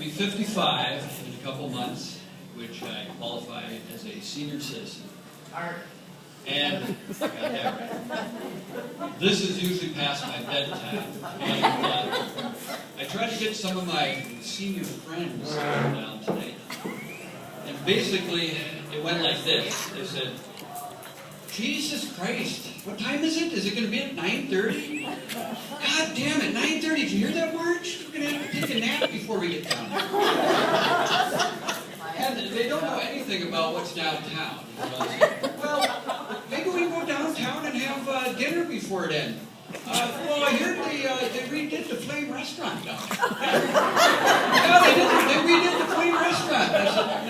be 55 in a couple months, which I qualify as a senior citizen. And I got that right. This is usually past my bedtime. And I tried to get some of my senior friends to come down tonight. And basically, it went like this. They said, Jesus Christ, what time is it? Is it going to be at 9:30? God damn it, 9:30. Did you hear that, Marge? We're going to have to take a nap before we get down there. And they don't know anything about what's downtown. Well, maybe we can go downtown and have dinner before then. Well, I heard they redid the Flame Restaurant down there. Yeah, they redid the Flame Restaurant. I said,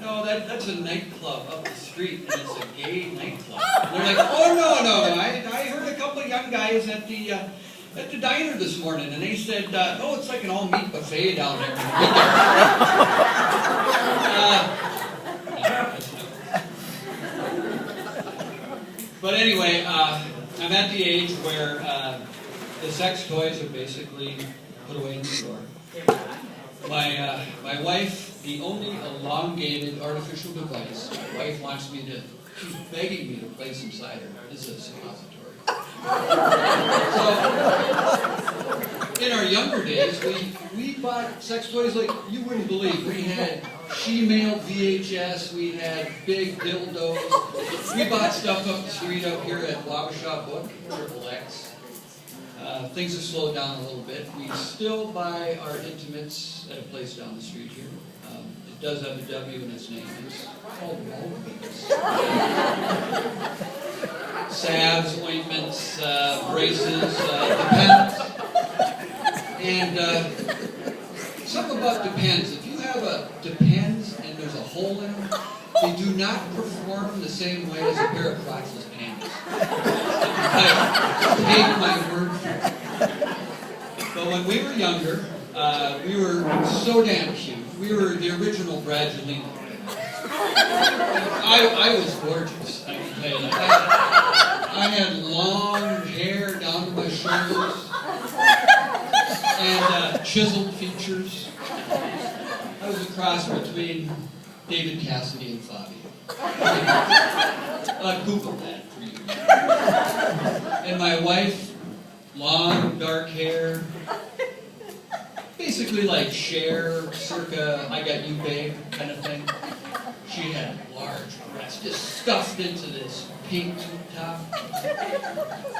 no, that's a nightclub up the street, and it's a gay nightclub. And they're like, oh, no, I heard a couple of young guys at the diner this morning, and they said, oh, it's like an all-meat buffet down there. But anyway, I'm at the age where the sex toys are basically put away in the drawer. My wife, the only elongated artificial device my wife wants me to, she's begging me to place inside her, is a suppository. So, in our younger days, we bought sex toys like you wouldn't believe. We had she-mailed VHS, we had big dildos. We bought stuff up the street up here at Wabasha Book, XXX. Things have slowed down a little bit. We still buy our intimates at a place down the street here. It does have a W in its name. It's called Walgreens. Salves, ointments, braces, Depends. And something about Depends. If you have a Depends and there's a hole in them, they do not perform the same way as a pair of crotchless panties. Take my word for it. But when we were younger, we were so damn cute. We were the original Bradgelina. I was gorgeous, I can tell you that. I had long hair down to my shoulders and chiseled features. I was a cross between David Cassidy and Fabi. Google that for you. And my wife, long, dark hair, basically like Cher, circa I Got You Babe kind of thing. She had large breasts, just stuffed into this pink tube top,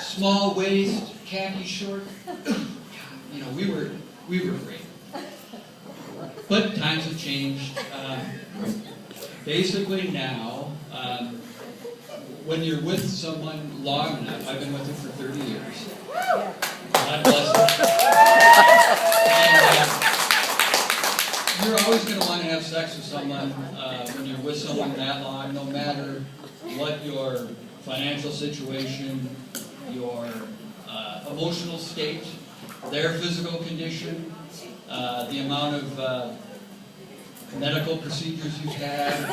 small waist, khaki short. You know, we were great. But times have changed. Basically now, when you're with someone long enough, I've been with her for 30 years. God bless her. And you're always going to want to have sex with someone when you're with someone that long, no matter what your financial situation, your emotional state, their physical condition, the amount of medical procedures you've had,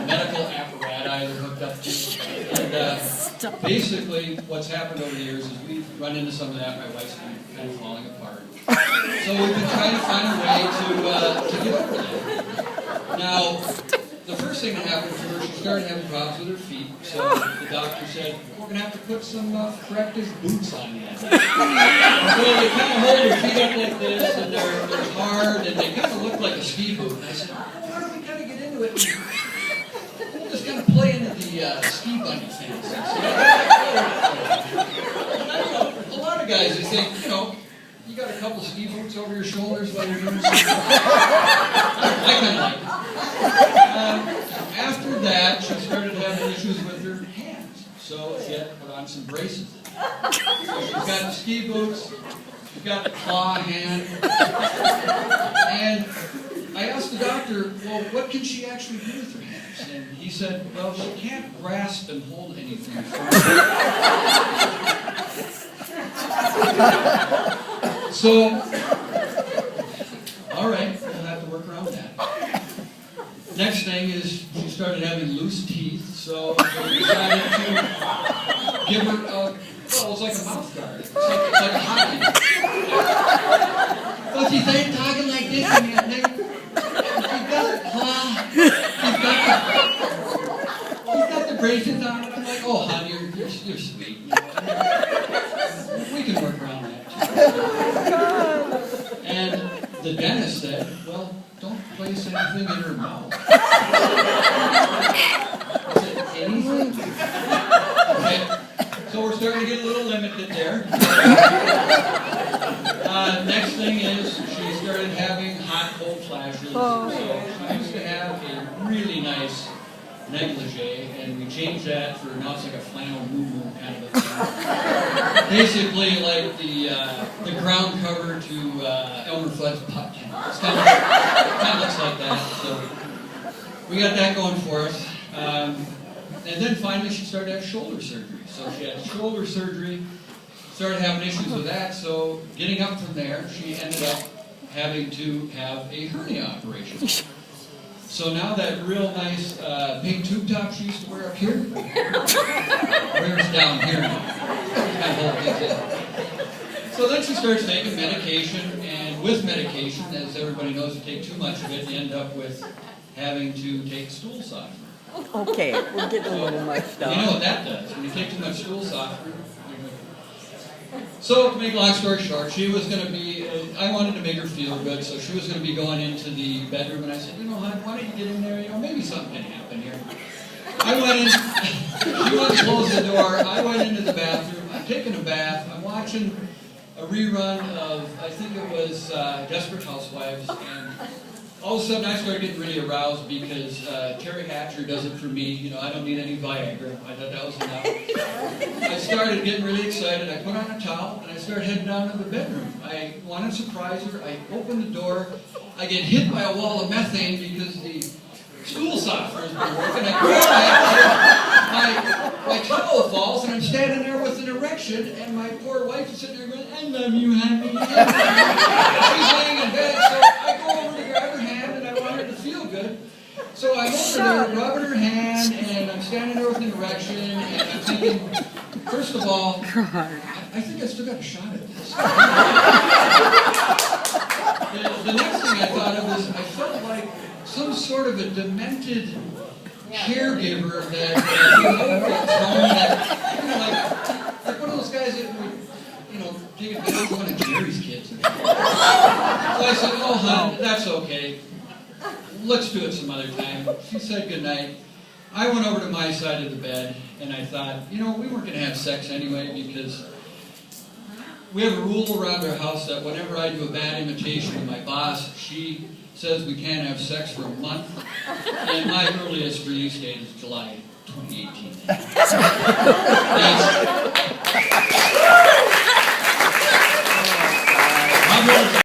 medical apparatus you're hooked up to. And basically, what's happened over the years is we've run into some of that. My wife's been kind of falling apart. So we've been trying to find a way to get over that. Now, the first thing that happened to her, she started having problems with her feet. So the doctor said, we're going to have to put some corrective boots on you. So they kind of hold her feet up like this, and they're hard, and they kind of look like a ski boot. And I said, why don't we kind of get into it? We'll just kind of play into the ski bunny fantasy. So, a lot of guys, they think, you know, you got a couple ski boots over your shoulders while you're doing something. I kind of like it. After that, she started having issues with her hands. So she had to put on some braces. So she's got ski boots, she's got the claw hand. And I asked the doctor, well, what can she actually do with her hands? And he said, well, she can't grasp and hold anything. So, all right, we'll have to work around that. Next thing is she started having loose teeth, so we decided to give her well, it's like a mouth guard. It's like a hockey. But She's ain't talking like this and yet. She's got the braces on. I'm like, oh, hon, you're sweet. We can work around that. And the dentist said, well, don't place anything in her mouth. I said, anything? Okay. So we're starting to get a little limited there. Next thing is she started having hot, cold flashes. So she used to have a really nice negligee, and we changed that for now it's like a flannel moo-moo kind of a thing. Basically like the ground cover to Elmer Fudd's putt tent. It kind of looks like that. So we got that going for us. And then finally she started to have shoulder surgery. So she had shoulder surgery, started having issues with that, so getting up from there, she ended up having to have a hernia operation. So now that real nice big tube top she used to wear up here, wears down here now. Kind of hold things in. So then she starts taking medication, and with medication, as everybody knows, if you take too much of it, you end up with having to take stool softener. Okay, we're getting a little much stuff. You know what that does. When you take too much stool softener. So, to make a long story short, she was going to be, I wanted to make her feel good, so she was going to be going into the bedroom, and I said, you know, hon, why don't you get in there? You know, maybe something can happen here. I went in, she went to close the door, I went into the bathroom, I'm taking a bath, I'm watching a rerun of, I think it was Desperate Housewives, and all of a sudden I started getting really aroused because Terry Hatcher does it for me. You know, I don't need any Viagra. I thought that was enough. I started getting really excited. I put on a towel and I started heading down to the bedroom. I wanted to surprise her. I opened the door. I get hit by a wall of methane because the stool softener has been working. I grab my towel falls and I'm standing there with an erection and my poor wife is sitting there going, I love you, honey. She's laying in bed, so I go over to grab her hand and I want her to feel good. So I'm over there rubbing her hand and I'm standing there with an erection and I'm thinking, first of all, I think I still got a shot at this. The next thing I thought of was I felt like some sort of a demented caregiver that like one of those guys that would, you know, take advantage of one of Jerry's kids. So I said, oh, hon, that's okay. Let's do it some other time. She said goodnight. I went over to my side of the bed, and I thought, you know, we weren't going to have sex anyway because we have a rule around our house that whenever I do a bad imitation of my boss, she says we can't have sex for a month, and my earliest release date is July 2018. That's